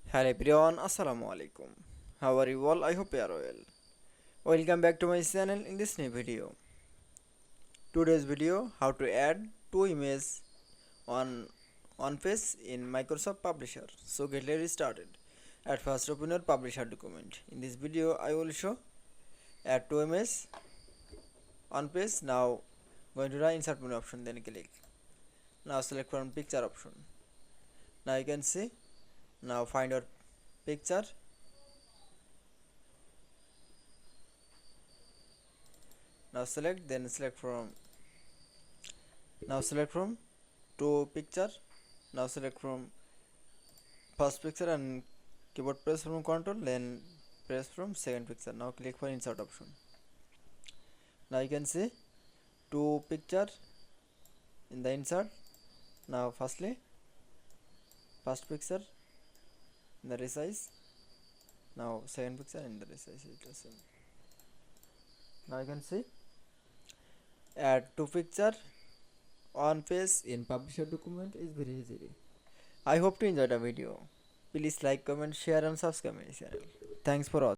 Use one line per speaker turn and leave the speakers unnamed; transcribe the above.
Hello everyone, Assalamu alaikum. How are you all? I hope you are well. Welcome back to my channel in this new video. Today's video how to add two images on one page in Microsoft Publisher. So get ready started. At first open your Publisher document. In this video I will show add two images on page. Now going to the insert menu option, then click. Now select from picture option. Now you can see, now find your picture. Now select, then select from two picture. Now select from first picture and keyboard press from control, then press from second picture. Now click for insert option. Now you can see two picture in the insert. Now first picture in the resize. Now second picture in the resize. Now you can see add two picture on page in publisher document is very easy. I hope to enjoy the video. Please like, comment, share and subscribe my channel. Thanks for watching.